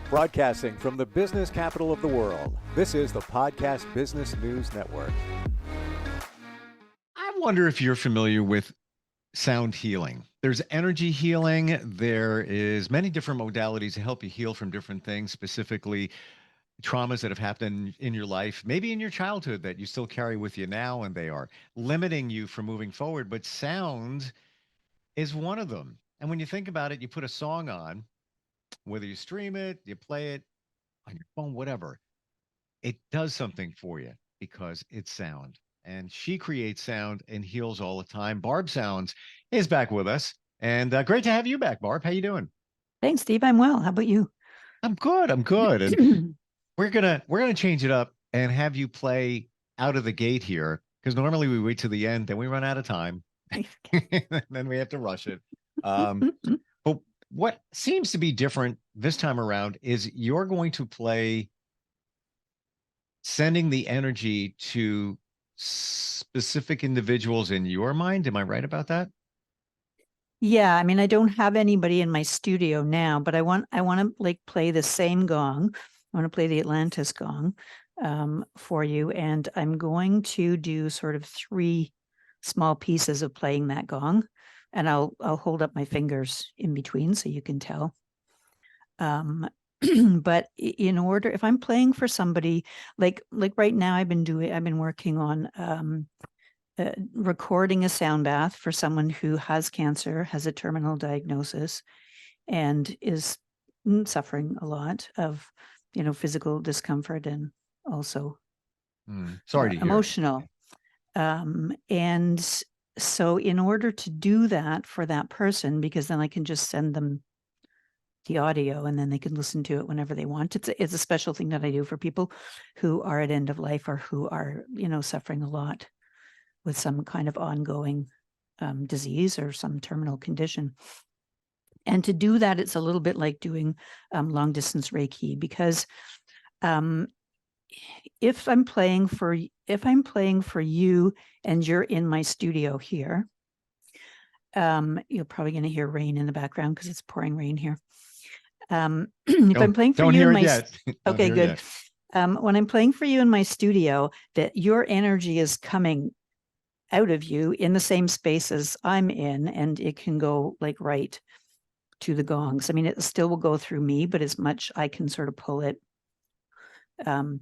Broadcasting from the business capital of the world, this is the Podcast Business News Network. I wonder if you're familiar with sound healing. There's energy healing. There is many different modalities to help you heal from different things, specifically traumas that have happened in your life, maybe in your childhood that you still carry with you now, and they are limiting you from moving forward. But sound is one of them. And when you think about it, you put a song on, whether you stream it, you play it on your phone, whatever, it does something for you because it's sound. And she creates sound and heals all the time. Barb Sounds is back with us, and great to have you back, Barb. How you doing? Thanks, Steve. I'm well. How about you? I'm good. I'm good. And we're gonna change it up and have you play out of the gate here, because normally we wait to the end, then we run out of time, then we have to rush it. But what seems to be different this time around is you're going to play sending the energy to specific individuals in your mind. Am I right about that? Yeah, I mean, I don't have anybody in my studio now, but I want to like play the same gong. I want to play the Atlantis gong for you, and I'm going to do sort of 3 small pieces of playing that gong, and I'll hold up my fingers in between so you can tell. But in order, if I'm playing for somebody, like right now, I've been working on recording a sound bath for someone who has cancer, has a terminal diagnosis, and is suffering a lot of, physical discomfort and also Sorry to hear. emotional. And so in order to do that for that person, because then I can just send them the audio and then they can listen to it whenever they want. It's a special thing that I do for people who are at end of life or who are, suffering a lot with some kind of ongoing disease or some terminal condition. And to do that, it's a little bit like doing long distance Reiki, because if I'm playing for you and you're in my studio here, you're probably going to hear rain in the background because it's pouring rain here. If I'm playing for you in my okay, good. When I'm playing for you in my studio, that your energy is coming out of you in the same space as I'm in, and it can go like right to the gongs. I mean, it still will go through me, but as much I can sort of pull it and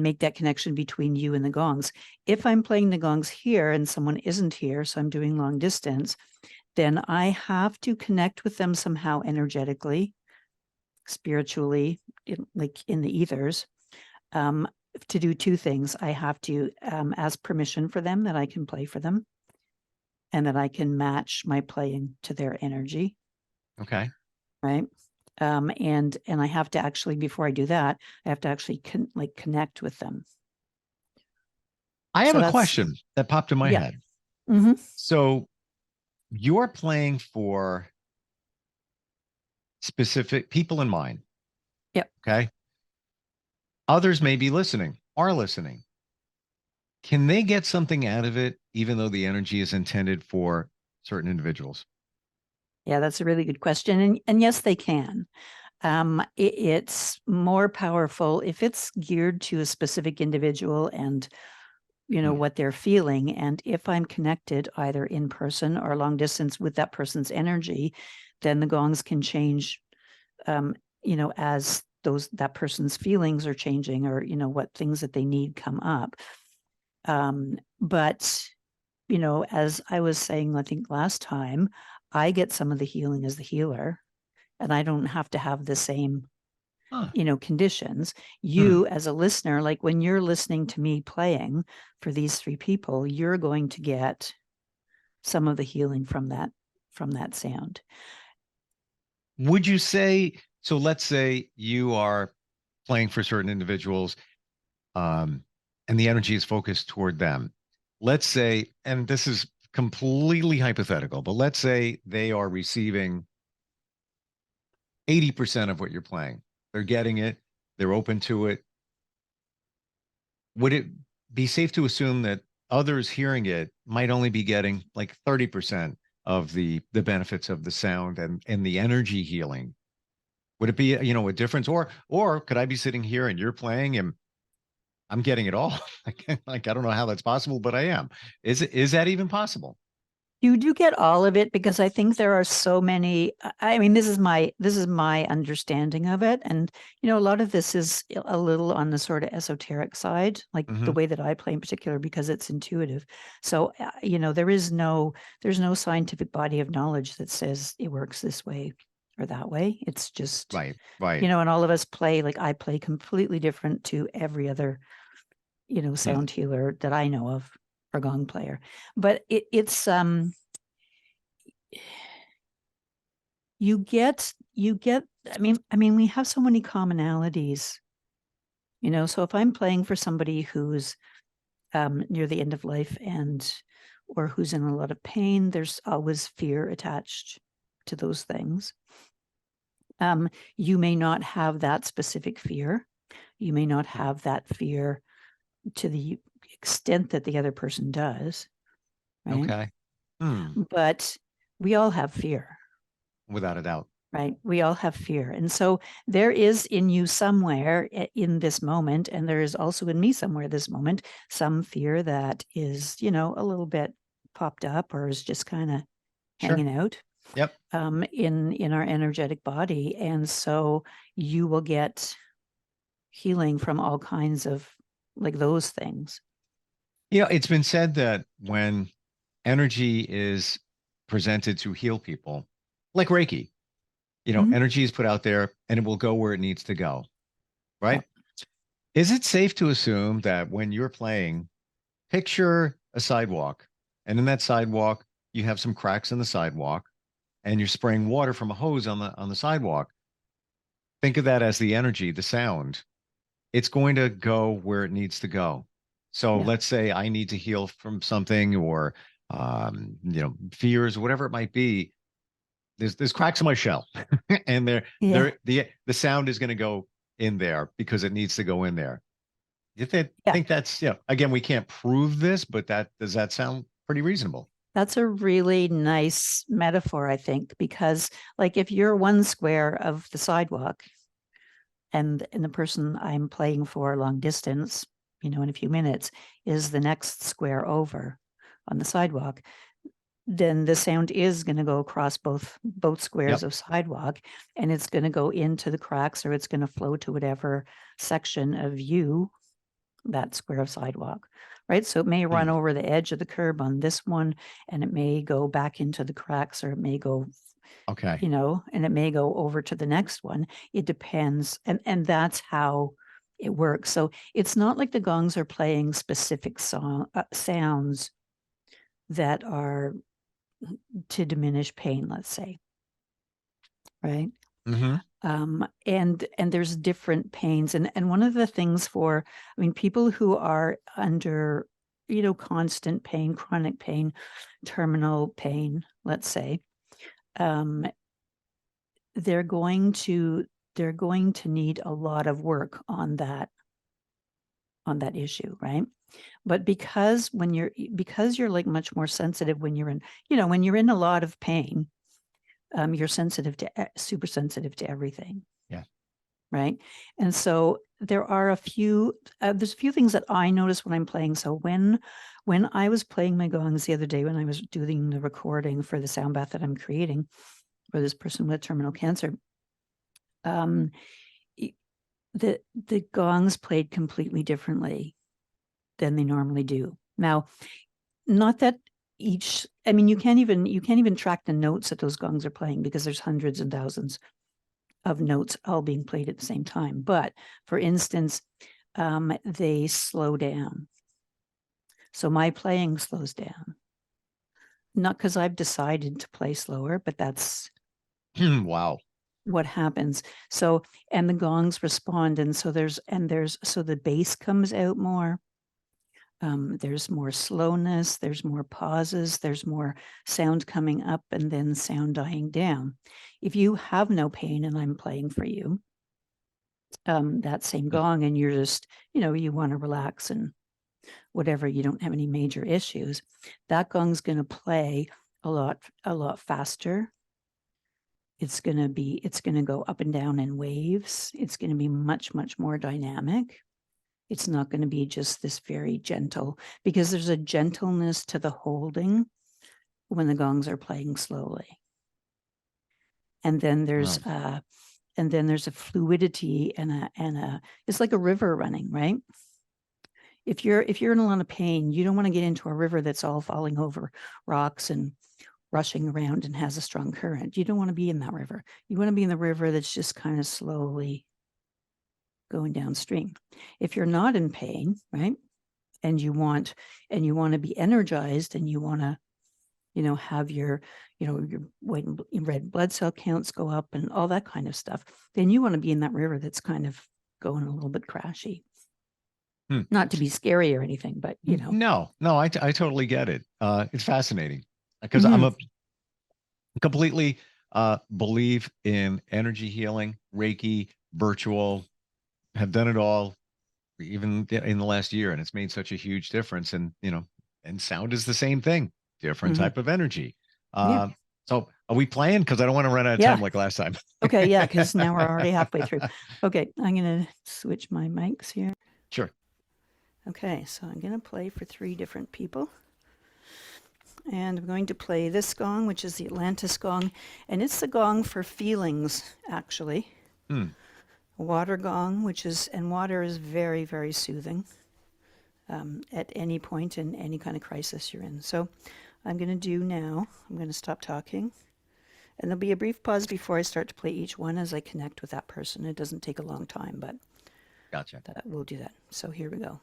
make that connection between you and the gongs. If I'm playing the gongs here and someone isn't here, so I'm doing long distance, then I have to connect with them somehow energetically, spiritually, like in the ethers, to do 2 things. I have to ask permission for them that I can play for them and that I can match my playing to their energy. Okay. Right. And I have to actually, before I do that, I have to actually connect with them. I have a question that popped in my head. Mm-hmm. So you're playing for specific people in mind. Yep. Okay. Others may be listening, are listening. Can they get something out of it, even though the energy is intended for certain individuals? Yeah, that's a really good question. And yes, they can. It's more powerful if it's geared to a specific individual and, what they're feeling. And if I'm connected either in person or long distance with that person's energy, then the gongs can change, as that person's feelings are changing, or, what things that they need come up. But, as I was saying, I think last time, I get some of the healing as the healer, and I don't have to have the same, conditions. You as a listener, like when you're listening to me playing for these 3 people, you're going to get some of the healing from that sound. Would you say, so let's say you are playing for certain individuals, and the energy is focused toward them. Let's say, and this is completely hypothetical, but let's say they are receiving 80% of what you're playing. They're getting it. They're open to it. Would it be safe to assume that others hearing it might only be getting like 30% of the benefits of the sound and the energy healing? Would it be, a difference? Or could I be sitting here and you're playing and I'm getting it all? Like, I don't know how that's possible, but I am. Is that even possible? You do get all of it because I think there are so many. I mean, this is my understanding of it, and a lot of this is a little on the sort of esoteric side, like the Hmm. way that I play in particular, because it's intuitive. So there's no scientific body of knowledge that says it works this way or that way. It's just Right, right. and all of us play, like I play completely different to every other Hmm. sound healer that I know of or gong player. But it's you get I mean we have so many commonalities, so if I'm playing for somebody who's near the end of life or who's in a lot of pain, there's always fear attached to those things. You may not have that specific fear. You may not have that fear to the extent that the other person does, right? Okay. Hmm. But we all have fear, Without a doubt. right? We all have fear. And so there is in you somewhere in this moment, and there is also in me somewhere this moment, some fear that is, a little bit popped up or is just kind of Sure. hanging out Yep. in our energetic body. And so you will get healing from all kinds of like those things. It's been said that when energy is presented to heal people, like Reiki, Mhm. energy is put out there and it will go where it needs to go, Yeah. right? Is it safe to assume that when you're playing, picture a sidewalk, and in that sidewalk, you have some cracks in the sidewalk, and you're spraying water from a hose on the sidewalk? Think of that as the energy, the sound. It's going to go where it needs to go. So Yeah. let's say I need to heal from something or fears, whatever it might be. There's cracks in my shell, and Yeah. the sound is going to go in there because it needs to go in there. You Yeah. think that's again, we can't prove this, but does that sound pretty reasonable? That's a really nice metaphor, I think, because like if you're one square of the sidewalk and the person I'm playing for long distance, in a few minutes is the next square over on the sidewalk, then the sound is going to go across both squares Yep. of sidewalk, and it's going to go into the cracks, or it's going to flow to whatever section of that square of sidewalk, right? So it may run Hmm. over the edge of the curb on this one, and it may go back into the cracks, or it may go, Okay. and it may go over to the next one. It depends. And that's how it works. So it's not like the gongs are playing specific sounds that are to diminish pain, let's say, right? Hmm. And there's different pains. And one of the things people who are under, constant pain, chronic pain, terminal pain, let's say, um, they're going to need a lot of work on that issue, right? But because you're like much more sensitive when you're in, when you're in a lot of pain, you're super sensitive to everything. Yeah. Right. And so there's a few things that I notice when I'm playing. So when I was playing my gongs the other day, when I was doing the recording for the sound bath that I'm creating for this person with terminal cancer, the gongs played completely differently than they normally do. Now, not that you can't even track the notes that those gongs are playing, because there's hundreds and thousands of notes all being played at the same time. But for instance, they slow down. So my playing slows down. Not because I've decided to play slower, but that's Wow. what happens. So, and the gongs respond. And so so the bass comes out more. There's more slowness, there's more pauses, there's more sound coming up and then sound dying down. If you have no pain and I'm playing for you, that same gong, and you're just, you want to relax and whatever, you don't have any major issues, that gong's going to play a lot faster It's going to go up and down in waves. It's going to be much, much more dynamic. It's not going to be just this very gentle, because there's a gentleness to the holding when the gongs are playing slowly. And then there's a fluidity and it's like a river running, right? If you're in a lot of pain, you don't want to get into a river that's all falling over rocks and rushing around and has a strong current. You don't want to be in that river. You want to be in the river that's just kind of slowly going downstream. If you're not in pain, right, and you want to be energized, and you want to, have your white and red blood cell counts go up and all that kind of stuff, then you want to be in that river that's kind of going a little bit crashy. Not to be scary or anything, but No, I totally get it. It's fascinating because I'm a completely believe in energy healing, Reiki, virtual, have done it all, even in the last year, and it's made such a huge difference. And and sound is the same thing, different type of energy. So are we playing? Because I don't want to run out of time like last time. Okay, yeah, because now we're already halfway through. Okay, I'm going to switch my mics here. Sure. Okay, so I'm going to play for 3 different people. And I'm going to play this gong, which is the Atlantis gong. And it's the gong for feelings, actually. A water gong, and water is very, very soothing at any point in any kind of crisis you're in. So I'm going to stop talking. And there'll be a brief pause before I start to play each one as I connect with that person. It doesn't take a long time, but gotcha. We'll do that. So here we go.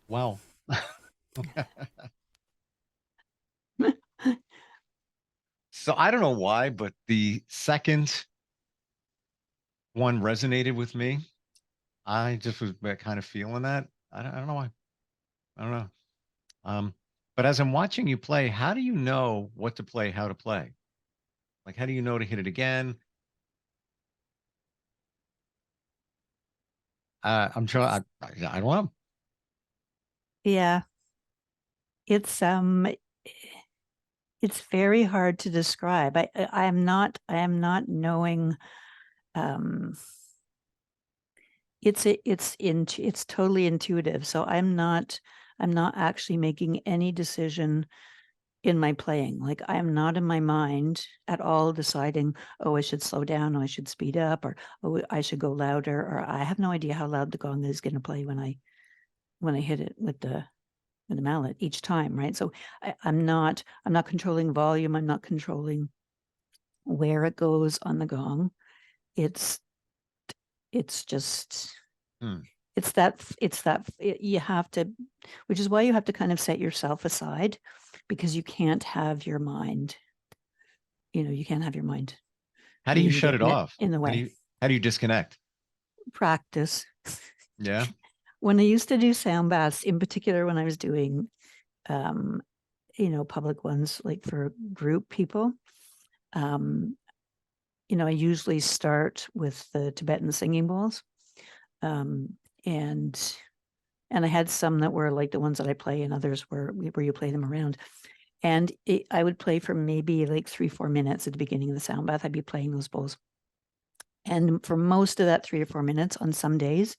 Wow. So I don't know why, but the second one resonated with me. I just was kind of feeling that. I don't know why. I don't know. Um, but as I'm watching you play, how do you know what to play, how to play? Like, how do you know to hit it again? I'm trying. I don't know. Yeah, it's it's very hard to describe. I am not knowing. Um, it's totally intuitive. So I'm not actually making any decision in my playing. Like I am not in my mind at all deciding, oh, I should slow down, or I should speed up, or oh, I should go louder, or I have no idea how loud the gong is going to play when I hit it with the mallet each time, right? So I'm not controlling volume. I'm not controlling where it goes on the gong. It's just Hmm. you have to, which is why you have to kind of set yourself aside, because you can't have your mind, you can't have your mind How do you being shut it off? in the How do way. you disconnect? Practice. Yeah. When I used to do sound baths, in particular when I was doing um, public ones like for group people, um, I usually start with the Tibetan singing bowls. Um, and I had some that were like the ones that I play, and others were where you play them around. And I would play for maybe like 3-4 minutes at the beginning of the sound bath. I'd be playing those bowls. And for most of that 3 to 4 minutes on some days,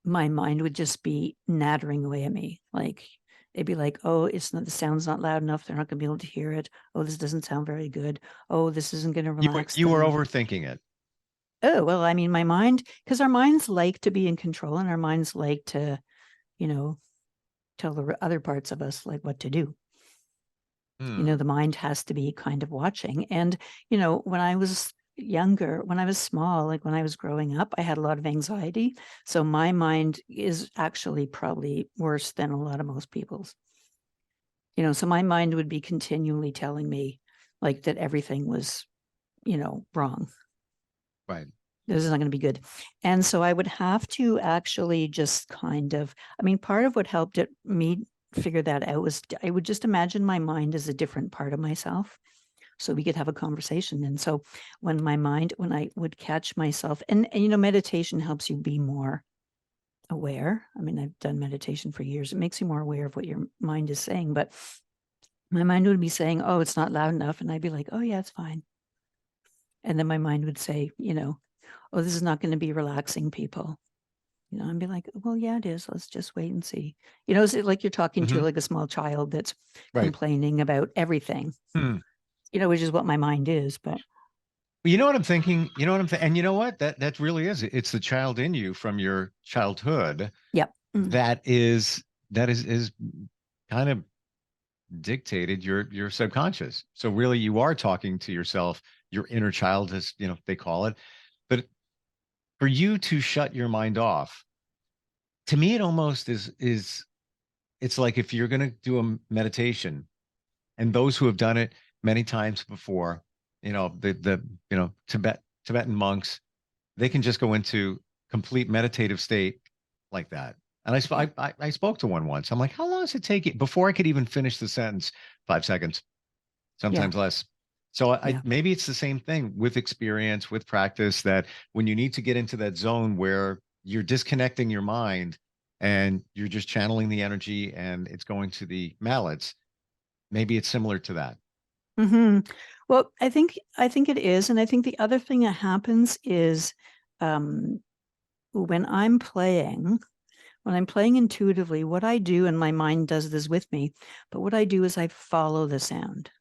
my mind would just be nattering away at me. Like it'd be like, oh, the sound's not loud enough. They're not going to be able to hear it. Oh, this doesn't sound very good. Oh, this isn't going to relax You were them. overthinking it. Oh, well, I mean, my mind, because our minds like to be in control, and our minds like to, tell the other parts of us like what to do. Hmm. The mind has to be kind of watching. And, when I was younger, when I was small, like when I was growing up, I had a lot of anxiety. So my mind is actually probably worse than a lot of most people's. So my mind would be continually telling me like that everything was, wrong. Right. This is not going to be good. And so I would have to actually just kind of, I mean, part of what helped me figure that out was I would just imagine my mind as a different part of myself, so we could have a conversation. And so when I would catch myself, and meditation helps you be more aware. I mean, I've done meditation for years. It makes you more aware of what your mind is saying, but my mind would be saying, oh, it's not loud enough. And I'd be like, oh yeah, it's fine. And then my mind would say, oh, this is not going to be relaxing people. I'd be like, well, yeah, it is. Let's just wait and see. Is it like you're talking to Mm-hmm. like a small child that's Right. complaining about everything, Hmm. which is what my mind is. But You know what I'm thinking? You know what I'm thinking? And you know what? That really is. It's the child in you from your childhood yep. that is kind of dictated your subconscious. So really you are talking to yourself, your inner child, as they call it. But for you to shut your mind off, to me it almost is it's like if you're going to do a meditation, and those who have done it many times before, the Tibetan monks, they can just go into complete meditative state like that. And I spoke to one once. I'm like, how long does it take you before I could even finish the sentence? 5 seconds, Yeah. sometimes less. So Yeah. maybe it's the same thing with experience, with practice, that when you need to get into that zone where you're disconnecting your mind and you're just channeling the energy and it's going to the mallets, maybe it's similar to that. hmm Well, I think it is, and I think the other thing that happens is um, when I'm playing. When I'm playing intuitively, what I do, and my mind does this with me, but what I do is I follow the sound.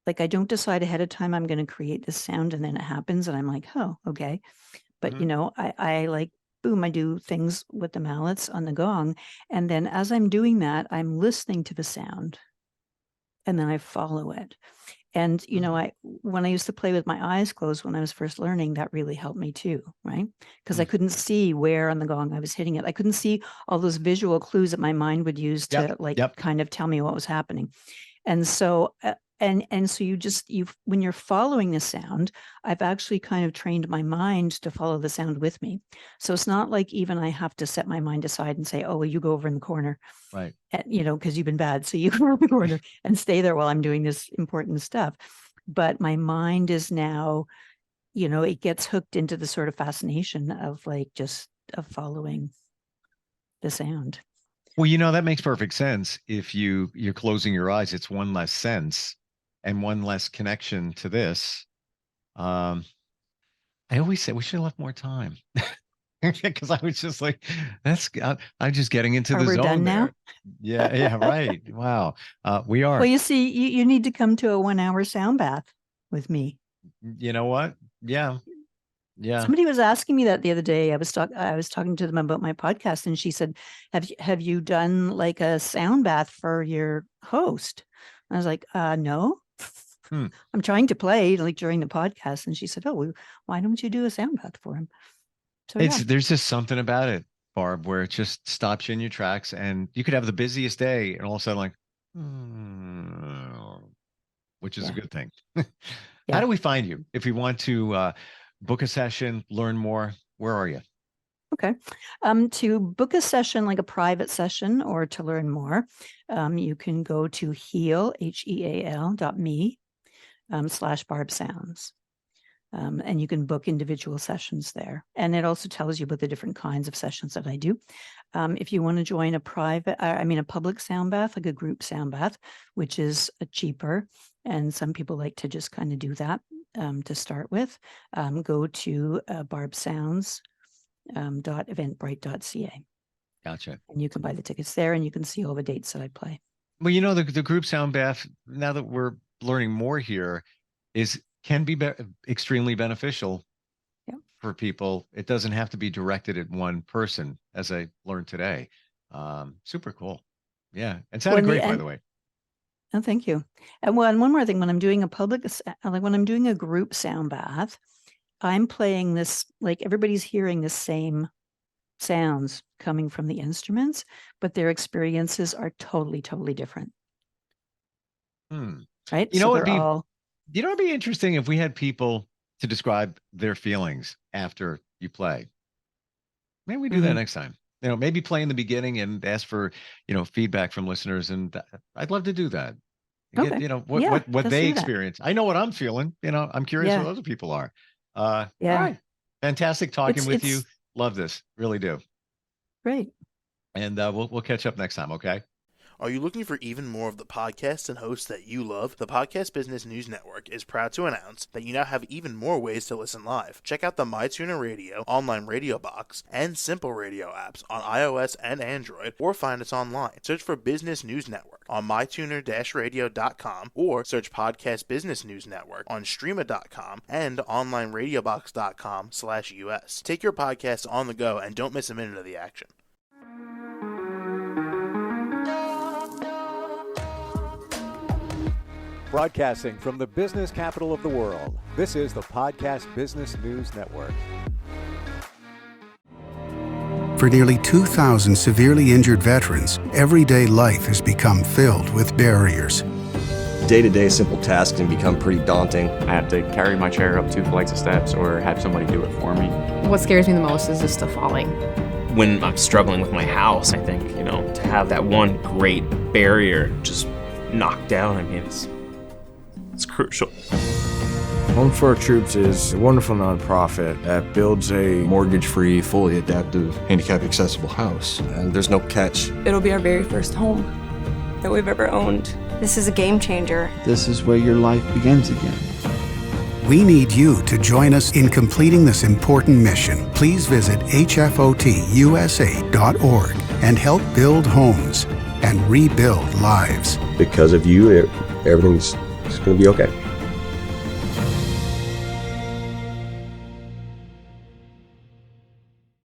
Like I don't decide ahead of time I'm going to create this sound, and then it happens, and I'm like, oh, okay. But Mhm. I like boom, I do things with the mallets on the gong, and then as I'm doing that, I'm listening to the sound, and then I follow it. And, when I used to play with my eyes closed when I was first learning, that really helped me too, right? Because I couldn't see where on the gong I was hitting it. I couldn't see all those visual clues that my mind would use to kind of tell me what was happening. And so, so you when you're following the sound, I've actually kind of trained my mind to follow the sound with me. So it's not like even I have to set my mind aside and say, oh, well, you go over in the corner. Right. Because you've been bad. So you go over in the corner and stay there while I'm doing this important stuff. But my mind is now, it gets hooked into the sort of fascination of of following the sound. Well, that makes perfect sense. If you're closing your eyes, it's one less sense and one less connection to this. I always say we should have left more time because I was just like, I'm just getting into the zone done there. Now? Yeah, right. Wow. We are. Well, you see, you need to come to a 1-hour sound bath with me. You know what? Yeah. Yeah. Somebody was asking me that the other day. I was talking to them about my podcast, and she said, have you done like a sound bath for your host? I was like, no. I'm trying to play like during the podcast. And she said, oh, why don't you do a sound bath for him? So there's just something about it, Barb, where it just stops you in your tracks, and you could have the busiest day and all of a sudden like, which is a good thing. How do we find you? If we want to book a session, learn more, where are you? Okay. To book a session, like a private session, or to learn more, you can go to heal.me /Barb Sounds. And you can book individual sessions there. And it also tells you about the different kinds of sessions that I do. If you want to join a public sound bath, like a group sound bath, which is cheaper, and some people like to just kind of do that to start with, go to barbsounds.eventbrite.ca. Gotcha. And you can buy the tickets there, and you can see all the dates that I play. Well, the group sound bath, now that we're learning more here, can be extremely beneficial for people. It doesn't have to be directed at one person, as I learned today. Super cool. Yeah. And sounded great, by the way. Oh, thank you. And one more thing, when I'm doing when I'm doing a group sound bath, I'm playing this, like everybody's hearing the same sounds coming from the instruments, but their experiences are totally, totally different. Right? It'd be interesting if we had people to describe their feelings after you play. Maybe we do that next time. Maybe play in the beginning and ask for, feedback from listeners. And I'd love to do that. Okay. What they experience. I know what I'm feeling. I'm curious what other people are. All right. Fantastic talking with you. Love this. Really do. Great. And we'll catch up next time. Okay. Are you looking for even more of the podcasts and hosts that you love? The Podcast Business News Network is proud to announce that you now have even more ways to listen live. Check out the MyTuner Radio, online radio box, and Simple Radio apps on iOS and Android, or find us online. Search for Business News Network on mytuner-radio.com, or search Podcast Business News Network on streama.com and onlineradiobox.com/US. Take your podcast on the go and don't miss a minute of the action. Broadcasting from the business capital of the world, this is the Podcast Business News Network. For nearly 2,000 severely injured veterans, everyday life has become filled with barriers. Day-to-day simple tasks can become pretty daunting. I have to carry my chair up 2 flights of steps or have somebody do it for me. What scares me the most is just the falling. When I'm struggling with my house, I think, to have that one great barrier just knocked down, it's crucial. Home for Our Troops is a wonderful nonprofit that builds a mortgage-free, fully adaptive, handicap-accessible house. And there's no catch. It'll be our very first home that we've ever owned. This is a game changer. This is where your life begins again. We need you to join us in completing this important mission. Please visit hfotusa.org and help build homes and rebuild lives. Because of you, everything's going to be okay.